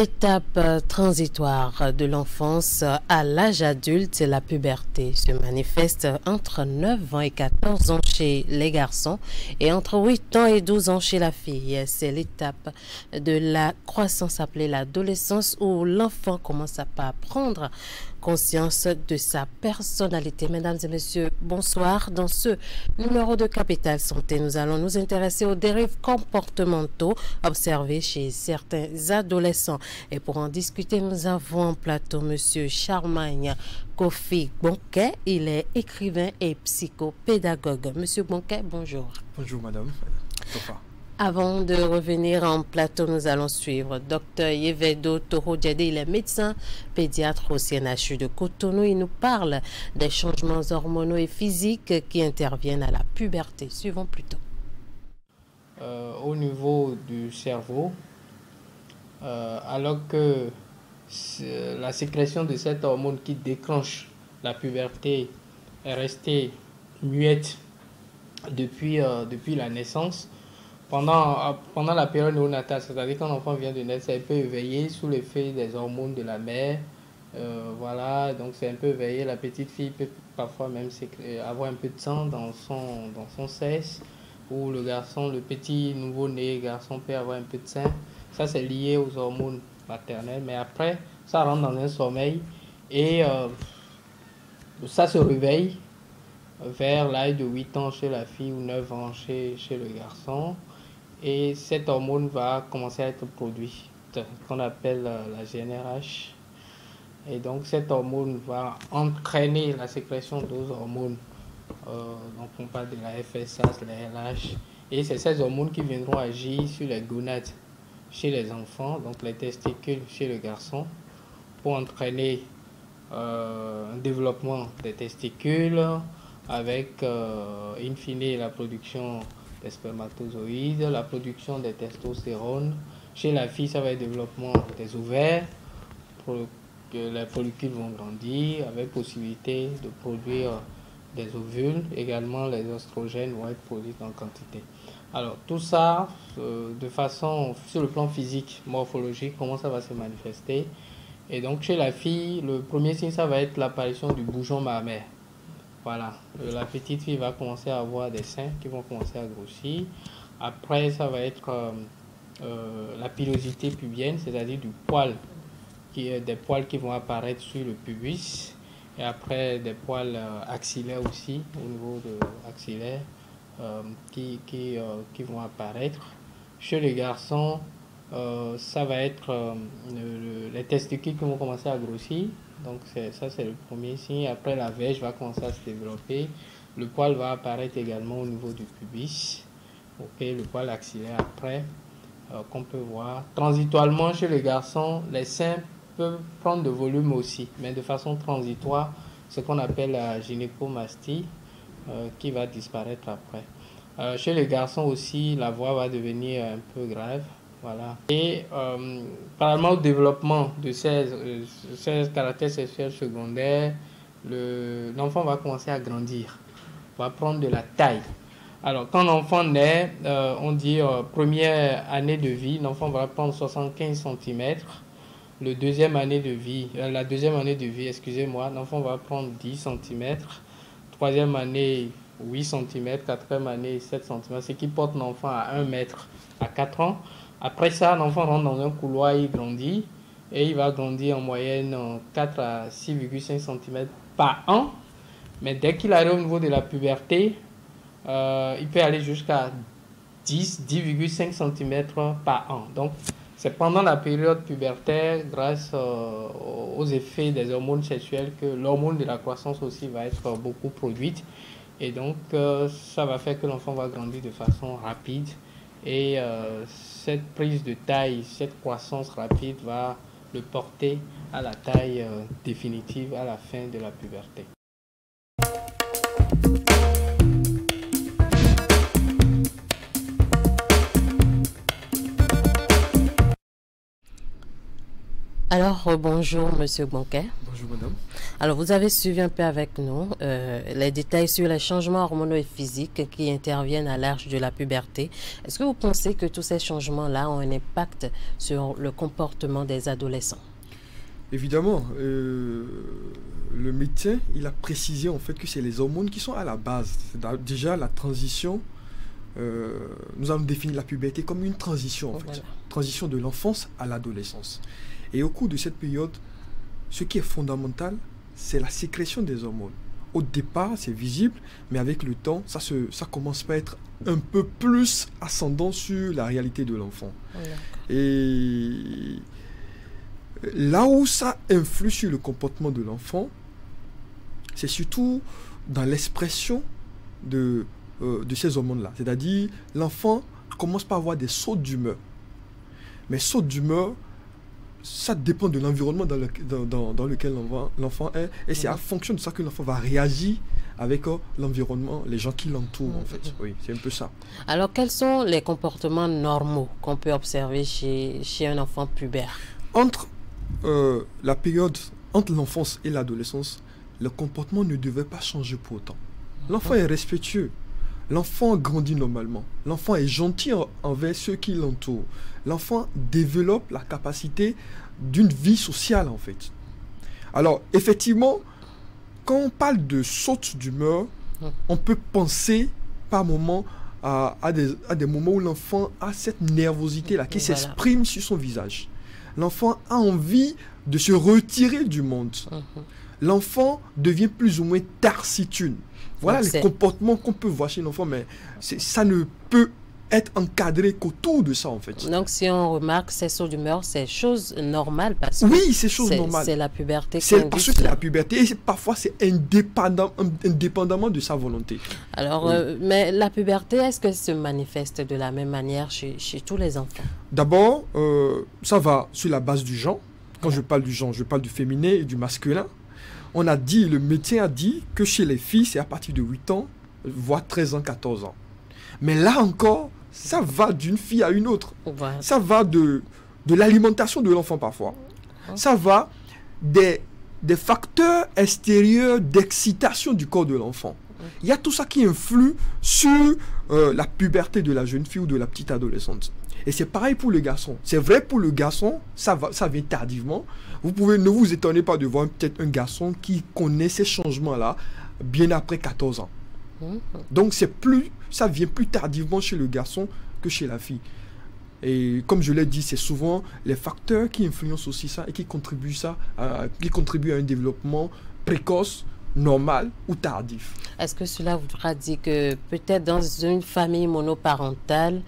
Étape transitoire de l'enfance à l'âge adulte, la puberté se manifeste entre 9 ans et 14 ans chez les garçons et entre 8 ans et 12 ans chez la fille. C'est l'étape de la croissance appelée l'adolescence où l'enfant commence à prendre conscience de sa personnalité. Mesdames et messieurs, bonsoir. Dans ce numéro de Capital Santé, nous allons nous intéresser aux dérives comportementaux observées chez certains adolescents. Et pour en discuter, nous avons en plateau Monsieur Charmagne Kofi Bonquet. Il est écrivain et psychopédagogue. Monsieur Bonquet, bonjour. Bonjour madame. Avant de revenir en plateau, nous allons suivre Dr Yevedo Toro-Djede. Il est médecin pédiatre au CNHU de Cotonou. Il nous parle des changements hormonaux et physiques qui interviennent à la puberté. Suivons plutôt. Au niveau du cerveau, alors que la sécrétion de cette hormone qui déclenche la puberté est restée muette depuis la naissance, pendant la période néonatale, c'est-à-dire quand l'enfant vient de naître, ça peut éveiller sous l'effet des hormones de la mère. Voilà, donc c'est un peu éveillé. La petite fille peut parfois même avoir un peu de sang dans son sexe, ou le garçon, le petit nouveau-né garçon peut avoir un peu de sang. Ça, c'est lié aux hormones maternelles, mais après, ça rentre dans un sommeil et ça se réveille vers l'âge de 8 ans chez la fille ou 9 ans chez le garçon. Et cette hormone va commencer à être produite, qu'on appelle la GnRH. Et donc cette hormone va entraîner la sécrétion d'autres hormones. Donc on parle de la FSH, la LH. Et c'est ces hormones qui viendront agir sur les gonades chez les enfants, donc les testicules chez le garçon, pour entraîner un développement des testicules avec in fine la production des spermatozoïdes, la production des testostérones. Chez la fille, ça va être le développement des ovaires, pour que les follicules vont grandir, avec possibilité de produire des ovules. Également, les oestrogènes vont être produits en quantité. Alors, tout ça, de façon, sur le plan physique, morphologique, comment ça va se manifester. Et donc, chez la fille, le premier signe, ça va être l'apparition du bouchon mammaire. Voilà, la petite fille va commencer à avoir des seins qui vont commencer à grossir. Après, ça va être la pilosité pubienne, c'est-à-dire des poils qui vont apparaître sur le pubis. Et après, des poils axillaires aussi, au niveau de axillaire, qui vont apparaître. Chez les garçons, ça va être les testicules qui vont commencer à grossir. Donc ça c'est le premier signe. Après, la verge va commencer à se développer. Le poil va apparaître également au niveau du pubis. Le poil axillaire après, qu'on peut voir. Transitoirement chez les garçons, les seins peuvent prendre de volume aussi, mais de façon transitoire, ce qu'on appelle la gynécomastie, qui va disparaître après. Chez les garçons aussi, la voix va devenir un peu grave. Voilà. Et parallèlement au développement de ces caractères sexuels secondaires, l'enfant va commencer à grandir, va prendre de la taille. Alors, quand l'enfant naît, on dit première année de vie, l'enfant va prendre 75 cm. La deuxième année de vie, l'enfant va prendre 10 cm. Troisième année, 8 cm. Quatrième année, 7 cm. Ce qui porte l'enfant à 1 mètre à 4 ans. Après ça, l'enfant rentre dans un couloir, il grandit. Et il va grandir en moyenne 4 à 6,5 cm par an. Mais dès qu'il arrive au niveau de la puberté, il peut aller jusqu'à 10,5 cm par an. Donc, c'est pendant la période pubertaire, grâce aux effets des hormones sexuelles, que l'hormone de la croissance aussi va être beaucoup produite. Et donc, ça va faire que l'enfant va grandir de façon rapide. Et cette prise de taille, cette croissance rapide va le porter à la taille définitive à la fin de la puberté. Alors, Alors, bonjour Monsieur Bonquet. Bonjour madame. Alors, vous avez suivi un peu avec nous les détails sur les changements hormonaux et physiques qui interviennent à l'âge de la puberté. Est-ce que vous pensez que tous ces changements-là ont un impact sur le comportement des adolescents? Évidemment, le médecin, il a précisé en fait que c'est les hormones qui sont à la base. Déjà la transition, nous avons défini la puberté comme une transition en fait. Voilà. Transition de l'enfance à l'adolescence. Et au cours de cette période, ce qui est fondamental, c'est la sécrétion des hormones. Au départ, c'est visible, mais avec le temps, ça commence à être un peu plus ascendant sur la réalité de l'enfant. Et là où ça influe sur le comportement de l'enfant, c'est surtout dans l'expression de ces hormones-là. C'est-à-dire, l'enfant commence par avoir des sautes d'humeur. Mais sautes d'humeur, ça dépend de l'environnement dans lequel l'enfant est. Et c'est en fonction de ça que l'enfant va réagir avec l'environnement, les gens qui l'entourent en fait. Oui, c'est un peu ça. Alors, quels sont les comportements normaux qu'on peut observer chez un enfant pubère? Entre la période entre l'enfance et l'adolescence, le comportement ne devait pas changer pour autant. L'enfant est respectueux. L'enfant grandit normalement. L'enfant est gentil envers ceux qui l'entourent. L'enfant développe la capacité d'une vie sociale, en fait. Alors, effectivement, quand on parle de saute d'humeur, on peut penser par moments à des moments où l'enfant a cette nervosité-là qui s'exprime sur son visage. L'enfant a envie de se retirer du monde. L'enfant devient plus ou moins taciturne. Voilà les comportements qu'on peut voir chez l'enfant, mais ça ne peut être encadré qu'autour de ça, en fait. Donc, si on remarque ces sauts d'humeur, c'est chose normale parce que oui, c'est chose normale. C'est la puberté. C'est parce que c'est la puberté et parfois c'est indépendamment de sa volonté. Alors, oui. Mais la puberté, est-ce que se manifeste de la même manière chez tous les enfants? D'abord, ça va sur la base du genre. Quand je parle du genre, je parle du féminin et du masculin. On a dit, le médecin a dit que chez les filles, c'est à partir de 8 ans, voire 13 ans, 14 ans. Mais là encore, ça va d'une fille à une autre. Voilà. Ça va de l'alimentation de l'enfant parfois. Ça va des facteurs extérieurs d'excitation du corps de l'enfant. Il y a tout ça qui influe sur la puberté de la jeune fille ou de la petite adolescente. Et c'est pareil pour le garçon. C'est vrai pour le garçon, ça vient tardivement. Ne vous étonnez pas de voir peut-être un garçon qui connaît ces changements-là bien après 14 ans. Donc ça vient plus tardivement chez le garçon que chez la fille. Et comme je l'ai dit, c'est souvent les facteurs qui influencent aussi ça et qui contribuent à un développement précoce, normal ou tardif. Est-ce que cela voudra dire que peut-être dans une famille monoparentale,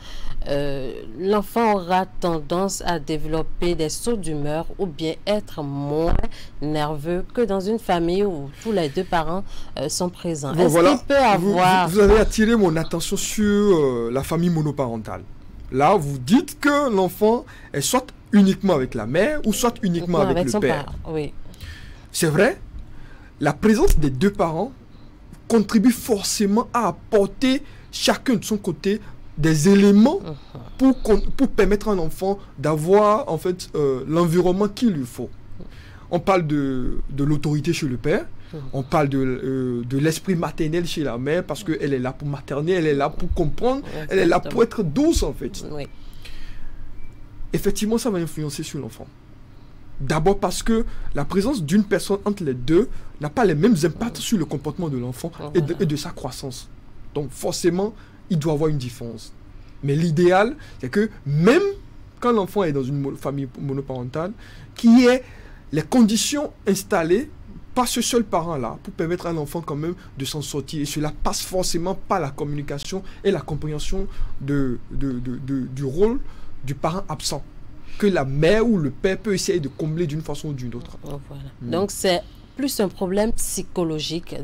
l'enfant aura tendance à développer des sauts d'humeur ou bien être moins nerveux que dans une famille où tous les deux parents sont présents? Bon, est-ce qu'il peut avoir... Vous avez attiré mon attention sur la famille monoparentale. Là, vous dites que l'enfant est soit uniquement avec la mère ou soit uniquement avec le père. Oui. C'est vrai. La présence des deux parents contribue forcément à apporter chacun de son côté des éléments pour permettre à un enfant d'avoir en fait l'environnement qu'il lui faut. On parle de l'autorité chez le père, on parle de l'esprit maternel chez la mère parce qu'elle est là pour materner, elle est là pour comprendre, elle est là pour être douce en fait. Oui. Effectivement, ça va influencer sur l'enfant. D'abord parce que la présence d'une personne entre les deux n'a pas les mêmes impacts sur le comportement de l'enfant et de sa croissance. Donc forcément, il doit avoir une différence. Mais l'idéal, c'est que même quand l'enfant est dans une famille monoparentale, qu'il y ait les conditions installées par ce seul parent-là pour permettre à l'enfant quand même de s'en sortir. Et cela passe forcément par la communication et la compréhension du rôle du parent absent, que la mère ou le père peut essayer de combler d'une façon ou d'une autre. Voilà. Donc c'est plus un problème psychologique.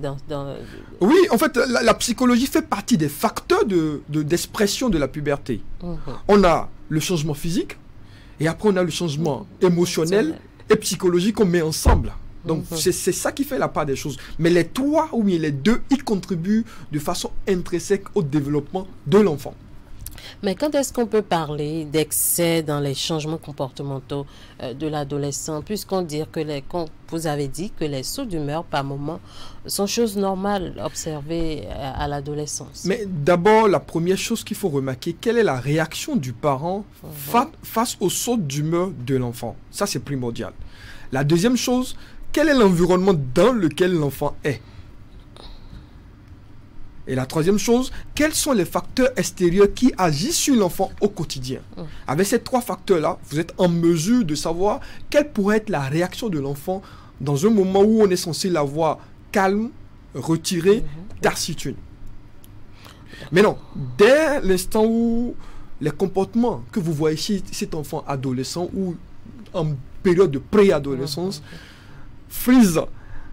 Oui, en fait, la psychologie fait partie des facteurs d'expression de la puberté. On a le changement physique, et après on a le changement émotionnel et psychologique qu'on met ensemble. Donc c'est ça qui fait la part des choses. Mais les trois ou bien les deux, ils contribuent de façon intrinsèque au développement de l'enfant. Mais quand est-ce qu'on peut parler d'excès dans les changements comportementaux de l'adolescent, puisqu'on dit que vous avez dit que les sauts d'humeur par moment sont choses normales observées à l'adolescence. Mais d'abord, la première chose qu'il faut remarquer, quelle est la réaction du parent face aux sauts d'humeur de l'enfant? Ça, c'est primordial. La deuxième chose, quel est l'environnement dans lequel l'enfant est? Et la troisième chose, quels sont les facteurs extérieurs qui agissent sur l'enfant au quotidien? Avec ces trois facteurs-là, vous êtes en mesure de savoir quelle pourrait être la réaction de l'enfant dans un moment où on est censé l'avoir calme, retiré, taciturne. Mais non, dès l'instant où les comportements que vous voyez chez cet enfant adolescent ou en période de préadolescence frisent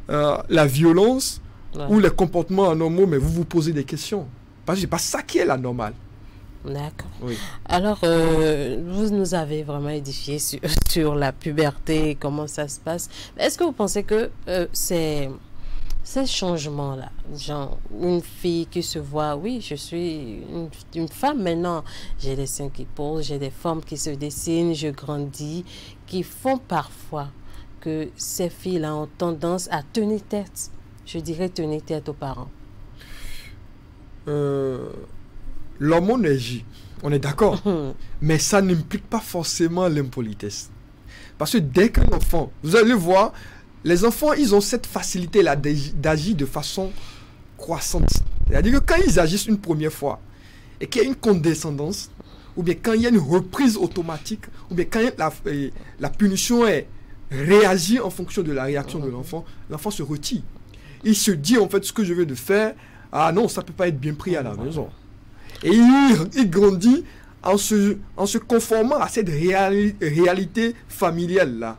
la violence, ou les comportements anormaux, mais vous vous posez des questions. Parce que c'est pas ça qui est la normale. D'accord. Oui. Alors, vous nous avez vraiment édifié sur la puberté, comment ça se passe. Est-ce que vous pensez que ces changements-là, genre une fille qui se voit, oui, je suis une femme maintenant, j'ai des seins qui posent, j'ai des formes qui se dessinent, je grandis, qui font parfois que ces filles-là ont tendance à tenir tête. Je dirais tenir tête aux parents. L'hormone agit, on est d'accord. Mais ça n'implique pas forcément l'impolitesse. Parce que dès qu'un enfant, vous allez voir, les enfants, ils ont cette facilité-là d'agir de façon croissante. C'est-à-dire que quand ils agissent une première fois, et qu'il y a une condescendance, ou bien quand il y a une reprise automatique, ou bien quand la punition est réagit en fonction de la réaction de l'enfant, l'enfant se retire. Il se dit en fait ce que je viens de faire, ah non, ça ne peut pas être bien pris à la maison. Et il grandit en se conformant à cette réalité familiale-là.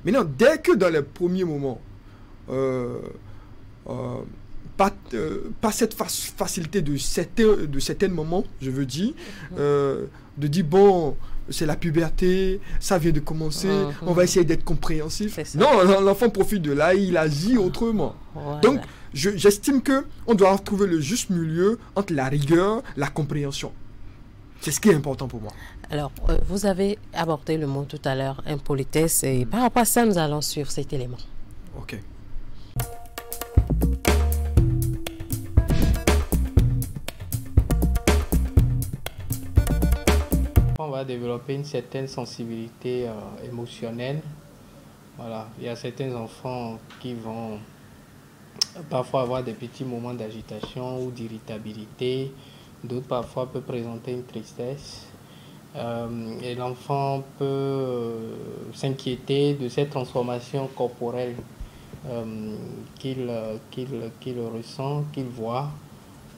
Maintenant, dès que dans les premiers moments, pas cette facilité de certains moments, je veux dire, de dire bon, c'est la puberté, ça vient de commencer, on va essayer d'être compréhensif. Non, l'enfant profite de là, il agit autrement. Voilà. Donc, j'estime qu'on doit trouver le juste milieu entre la rigueur, la compréhension. C'est ce qui est important pour moi. Alors, vous avez abordé le mot tout à l'heure, impolitesse, et par rapport à ça, nous allons suivre cet élément. Ok. On va développer une certaine sensibilité émotionnelle. Voilà, il y a certains enfants qui vont parfois avoir des petits moments d'agitation ou d'irritabilité. D'autres parfois peuvent présenter une tristesse. Et l'enfant peut s'inquiéter de cette transformation corporelle qu'il ressent, qu'il voit.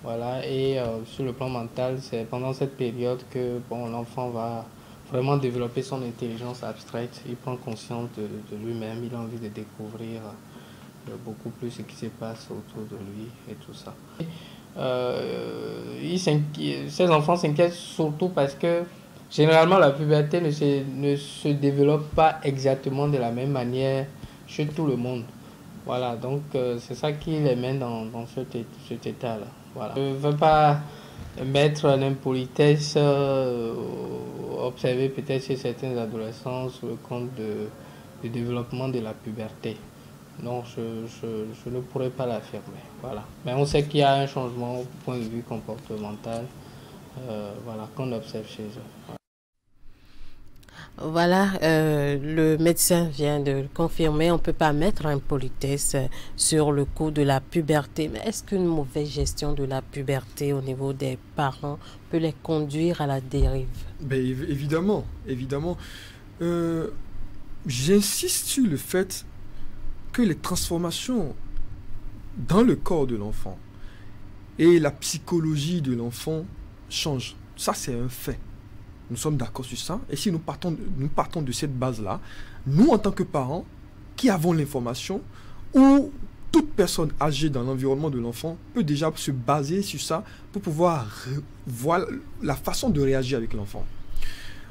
Voilà, et sur le plan mental, c'est pendant cette période que l'enfant va vraiment développer son intelligence abstraite. Il prend conscience de lui-même, il a envie de découvrir beaucoup plus ce qui se passe autour de lui et tout ça. Ces enfants s'inquiètent surtout parce que généralement la puberté ne se développe pas exactement de la même manière chez tout le monde. Voilà, donc c'est ça qui les mène dans cet état-là. Voilà. Je ne veux pas mettre l'impolitesse observée peut-être chez certains adolescents sur le compte du développement de la puberté. Non, je ne pourrais pas l'affirmer. Voilà. Mais on sait qu'il y a un changement au point de vue comportemental voilà, qu'on observe chez eux. Voilà, le médecin vient de le confirmer, on ne peut pas mettre impolitesse sur le coup de la puberté. Mais est-ce qu'une mauvaise gestion de la puberté au niveau des parents peut les conduire à la dérive? Ben, évidemment, évidemment. J'insiste sur le fait que les transformations dans le corps de l'enfant et la psychologie de l'enfant changent. Ça, c'est un fait. Nous sommes d'accord sur ça. Et si nous partons de cette base-là, nous, en tant que parents, qui avons l'information, ou toute personne âgée dans l'environnement de l'enfant peut déjà se baser sur ça pour pouvoir voir la façon de réagir avec l'enfant.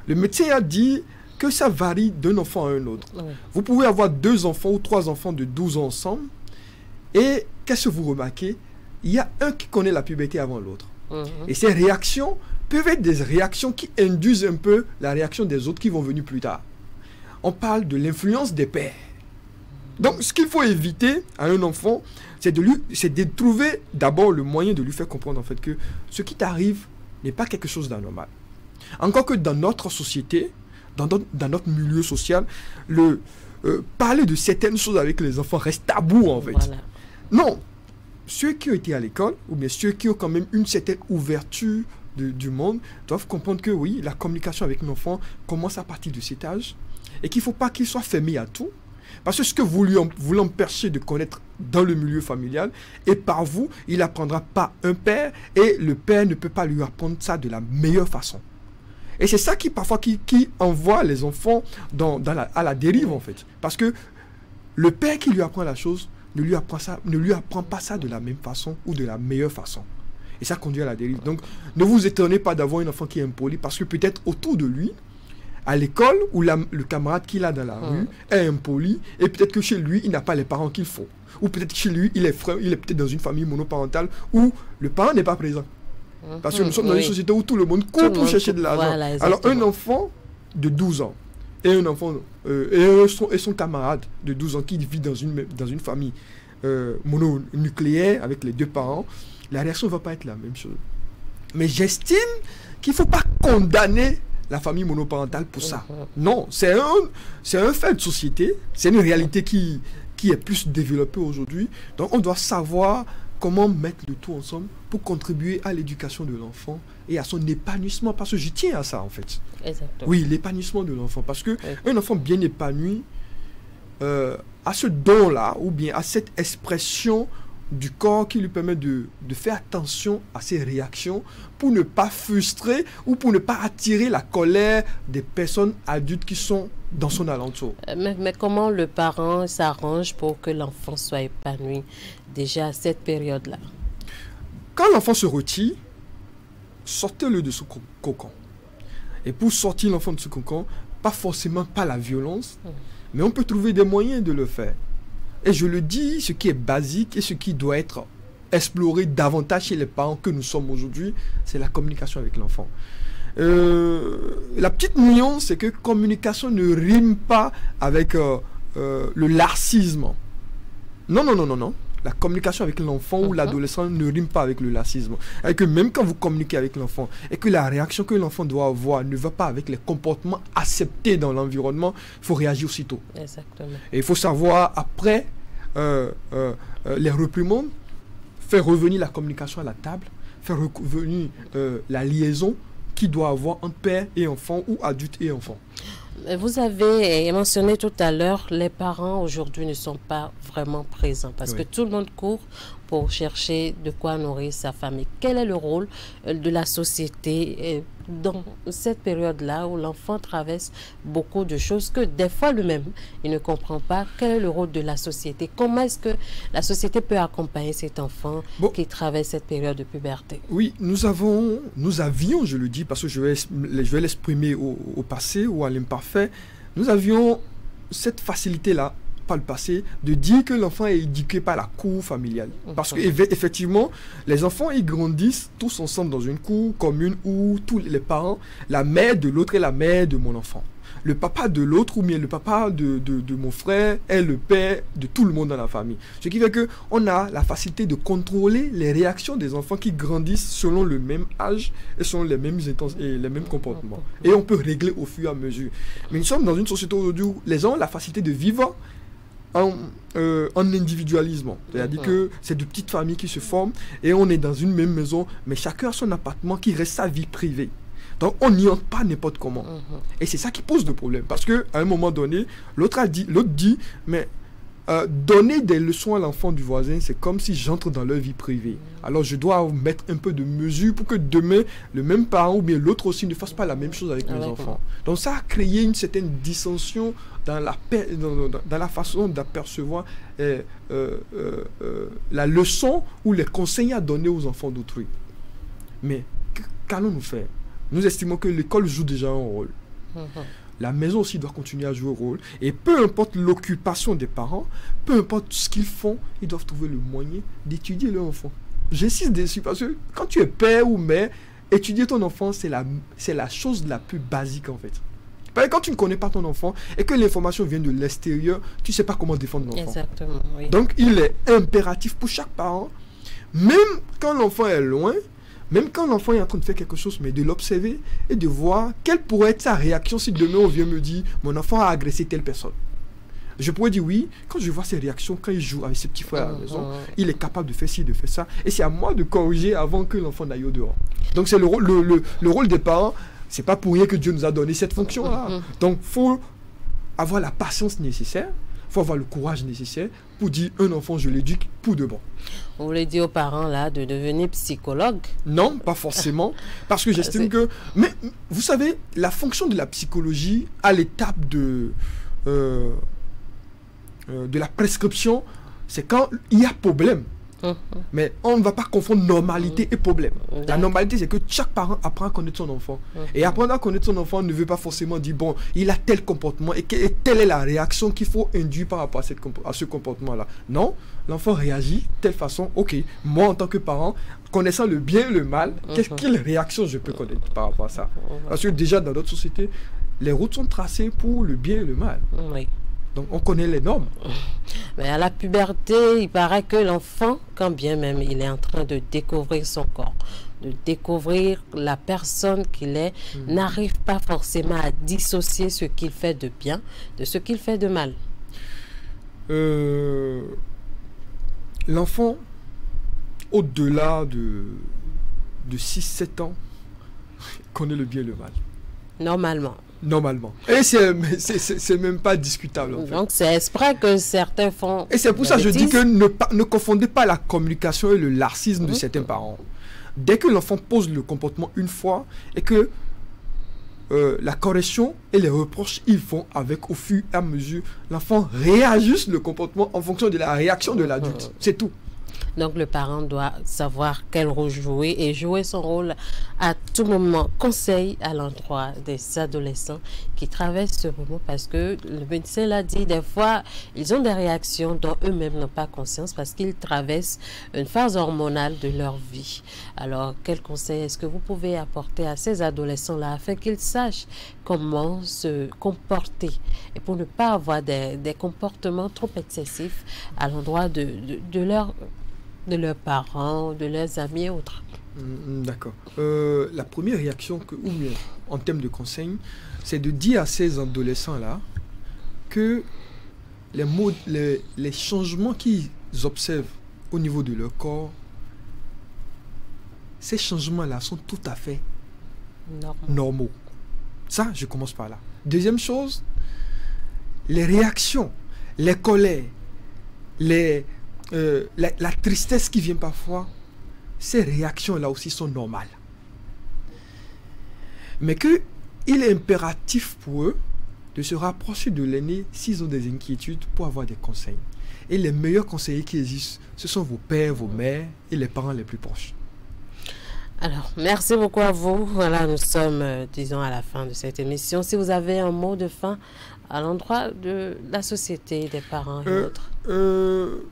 Le médecin a dit que ça varie d'un enfant à un autre. Oui. Vous pouvez avoir 2 enfants ou 3 enfants de 12 ans ensemble, et qu'est-ce que vous remarquez? Il y a un qui connaît la puberté avant l'autre. Et ces réactions peuvent être des réactions qui induisent un peu la réaction des autres qui vont venir plus tard. On parle de l'influence des pères. Donc, ce qu'il faut éviter à un enfant, c'est de trouver d'abord le moyen de lui faire comprendre en fait que ce qui t'arrive n'est pas quelque chose d'anormal. Encore que dans notre société, dans notre milieu social, parler de certaines choses avec les enfants reste tabou en fait. Voilà. Non, ceux qui ont été à l'école, ou bien ceux qui ont quand même une certaine ouverture du monde, doivent comprendre que oui, la communication avec l'enfant commence à partir de cet âge et qu'il ne faut pas qu'il soit fermé à tout. Parce que ce que vous l'empêchez de connaître dans le milieu familial, et par vous, il n'apprendra pas un père, et le père ne peut pas lui apprendre ça de la meilleure façon. Et c'est ça qui parfois qui envoie les enfants à la dérive en fait. Parce que le père qui lui apprend la chose ne lui apprend pas ça de la même façon ou de la meilleure façon. Et ça conduit à la dérive. Donc ne vous étonnez pas d'avoir un enfant qui est impoli parce que peut-être autour de lui, à l'école ou le camarade qu'il a dans la rue est impoli et peut-être que chez lui, il n'a pas les parents qu'il faut. Ou peut-être que chez lui, il est peut-être dans une famille monoparentale où le parent n'est pas présent. Parce que nous sommes dans une société où tout le monde court pour chercher de l'argent. Voilà, alors un enfant de 12 ans et un enfant et son camarade de 12 ans qui vit dans une famille mononucléaire avec les deux parents, la réaction ne va pas être la même chose. Mais j'estime qu'il ne faut pas condamner la famille monoparentale pour ça. Non, c'est un fait de société, c'est une réalité qui est plus développée aujourd'hui. Donc on doit savoir comment mettre le tout ensemble pour contribuer à l'éducation de l'enfant et à son épanouissement, parce que je tiens à ça en fait. Exactement. Oui, l'épanouissement de l'enfant, parce que un enfant bien épanoui a ce don-là, ou bien à cette expression du corps qui lui permet de faire attention à ses réactions pour ne pas frustrer ou pour ne pas attirer la colère des personnes adultes qui sont dans son alentour. Mais comment le parent s'arrange pour que l'enfant soit épanoui déjà à cette période-là? Quand l'enfant se retire, sortez-le de ce cocon. Et pour sortir l'enfant de ce cocon, pas forcément par la violence, mais on peut trouver des moyens de le faire. Et je le dis, ce qui est basique et ce qui doit être exploré davantage chez les parents que nous sommes aujourd'hui, c'est la communication avec l'enfant. La petite nuance, c'est que communication ne rime pas avec le laxisme. Non, non, non, non, non. La communication avec l'enfant ou l'adolescent ne rime pas avec le laxisme. Et que même quand vous communiquez avec l'enfant et que la réaction que l'enfant doit avoir ne va pas avec les comportements acceptés dans l'environnement, il faut réagir aussitôt. Exactement. Et il faut savoir, après les réprimandes, faire revenir la communication à la table, faire revenir la liaison qu'il doit avoir entre père et enfant ou adulte et enfant. Vous avez mentionné tout à l'heure, les parents aujourd'hui ne sont pas vraiment présents parce que tout le monde court pour chercher de quoi nourrir sa famille. Quel est le rôle de la société dans cette période-là où l'enfant traverse beaucoup de choses que des fois lui-même, il ne comprend pas? Quel est le rôle de la société? Comment est-ce que la société peut accompagner cet enfant qui traverse cette période de puberté? Oui, nous avions, je le dis parce que je vais l'exprimer au passé ou à l'imparfait, nous avions cette facilité-là, par le passé, de dire que l'enfant est éduqué par la cour familiale. Parce qu'effectivement, les enfants, ils grandissent tous ensemble dans une cour commune où tous les parents, la mère de l'autre est la mère de mon enfant. Le papa de l'autre ou bien le papa de mon frère est le père de tout le monde dans la famille. Ce qui fait qu'on a la facilité de contrôler les réactions des enfants qui grandissent selon le même âge et selon les mêmes intentions et les mêmes comportements. Et on peut régler au fur et à mesure. Mais nous sommes dans une société aujourd'hui où les gens ont la facilité de vivre en individualisme. C'est-à-dire que c'est de petites familles qui se forment et on est dans une même maison, mais chacun a son appartement qui reste sa vie privée. Donc on n'y entre pas n'importe comment. Et c'est ça qui pose le problème. Parce qu'à un moment donné, l'autre dit, mais donner des leçons à l'enfant du voisin, c'est comme si j'entre dans leur vie privée. Alors je dois mettre un peu de mesure pour que demain, le même parent ou bien l'autre aussi ne fasse pas la même chose avec mes enfants. Donc ça a créé une certaine dissension dans la façon d'apercevoir la leçon ou les conseils à donner aux enfants d'autrui. Mais qu'allons-nous faire? Nous estimons que l'école joue déjà un rôle. La maison aussi doit continuer à jouer un rôle. Et peu importe l'occupation des parents, peu importe ce qu'ils font, ils doivent trouver le moyen d'étudier leur enfant. J'insiste dessus parce que quand tu es père ou mère, étudier ton enfant, c'est la chose la plus basique en fait. Parce que quand tu ne connais pas ton enfant et que l'information vient de l'extérieur, tu ne sais pas comment défendre l'enfant. Exactement, oui. Donc, il est impératif pour chaque parent, même quand l'enfant est loin, même quand l'enfant est en train de faire quelque chose, mais de l'observer et de voir quelle pourrait être sa réaction si demain on vient me dire mon enfant a agressé telle personne. Je pourrais dire oui, quand je vois ses réactions, quand il joue avec ses petits frères à la maison, il est capable de faire ci, de faire ça. Et c'est à moi de corriger avant que l'enfant n'aille au dehors. Donc c'est le rôle des parents. C'est pas pour rien que Dieu nous a donné cette fonction-là. Donc il faut avoir la patience nécessaire, il faut avoir le courage nécessaire pour dire un enfant, je l'éduque pour de bon. Vous voulez dire aux parents là de devenir psychologue? Non, pas forcément. Parce que j'estime que... Mais vous savez, la fonction de la psychologie à l'étape de la prescription, c'est quand il y a problème. Mais on ne va pas confondre normalité et problème. La normalité, c'est que chaque parent apprend à connaître son enfant. Et apprendre à connaître son enfant ne veut pas forcément dire, bon, il a tel comportement et telle est la réaction qu'il faut induire par rapport à ce comportement-là. Non, l'enfant réagit de telle façon. Ok, moi en tant que parent, connaissant le bien et le mal, quelle réaction je peux connaître par rapport à ça? Parce que déjà dans notre société, les routes sont tracées pour le bien et le mal. Oui. Donc on connaît les normes. Mais à la puberté, il paraît que l'enfant, quand bien même il est en train de découvrir son corps, de découvrir la personne qu'il est, n'arrive pas forcément à dissocier ce qu'il fait de bien de ce qu'il fait de mal. L'enfant, au-delà de 6-7 ans, connaît le bien et le mal. Normalement. Et c'est même pas discutable. En fait. Donc c'est exprès que certains font... Et c'est pour ça que je dis que ne confondez pas la communication et le laxisme de certains parents. Dès que l'enfant pose le comportement une fois et que la correction et les reproches, ils vont avec au fur et à mesure, l'enfant réajuste le comportement en fonction de la réaction de l'adulte. C'est tout. Donc le parent doit savoir quel rôle jouer et jouer son rôle à tout moment. Conseil à l'endroit des adolescents qui traversent ce moment, parce que le médecin l'a dit, des fois ils ont des réactions dont eux-mêmes n'ont pas conscience parce qu'ils traversent une phase hormonale de leur vie. Alors quel conseil est-ce que vous pouvez apporter à ces adolescents-là afin qu'ils sachent comment se comporter et pour ne pas avoir des comportements trop excessifs à l'endroit de leurs parents, de leurs amis et autres? D'accord. La première réaction, en termes de conseil, c'est de dire à ces adolescents-là que les changements qu'ils observent au niveau de leur corps, ces changements-là sont tout à fait normaux. Ça, je commence par là. Deuxième chose, les réactions, les colères, la tristesse qui vient parfois, ces réactions-là aussi sont normales. Mais qu'il est impératif pour eux de se rapprocher de l'aîné s'ils ont des inquiétudes pour avoir des conseils. Et les meilleurs conseillers qui existent, ce sont vos pères, vos mères et les parents les plus proches. Alors, merci beaucoup à vous. Voilà, nous sommes, disons, à la fin de cette émission. Si vous avez un mot de fin à l'endroit de la société, des parents et autres.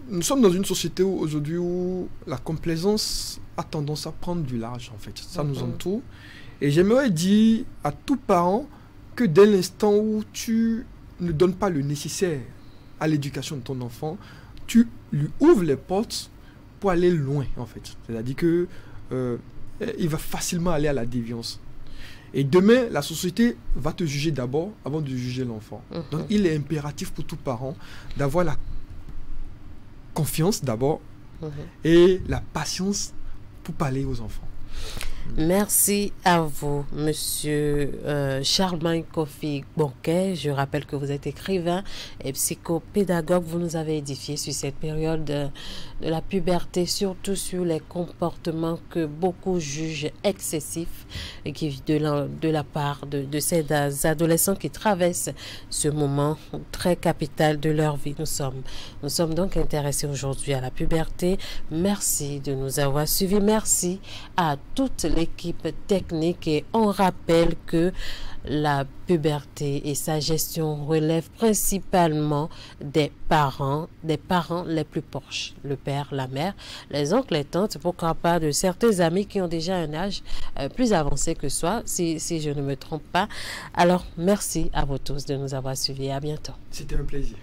Nous sommes dans une société aujourd'hui où la complaisance a tendance à prendre du large, en fait. Ça nous entoure. Et j'aimerais dire à tout parent que dès l'instant où tu ne donnes pas le nécessaire à l'éducation de ton enfant, tu lui ouvres les portes pour aller loin, en fait. C'est-à-dire que il va facilement aller à la déviance. Et demain, la société va te juger d'abord avant de juger l'enfant. Donc, il est impératif pour tout parent d'avoir la confiance d'abord et la patience pour parler aux enfants. Merci à vous, monsieur Charlemagne Kofi Bonquet. Je rappelle que vous êtes écrivain et psychopédagogue. Vous nous avez édifié sur cette période de la puberté, surtout sur les comportements que beaucoup jugent excessifs et qui de la part de ces adolescents qui traversent ce moment très capital de leur vie. Nous sommes donc intéressés aujourd'hui à la puberté. Merci de nous avoir suivis. Merci à toutes l'équipe technique et on rappelle que la puberté et sa gestion relèvent principalement des parents les plus proches, le père, la mère, les oncles, les tantes, pourquoi pas de certains amis qui ont déjà un âge plus avancé que soi, si je ne me trompe pas. Alors, merci à vous tous de nous avoir suivis. À bientôt. C'était un plaisir.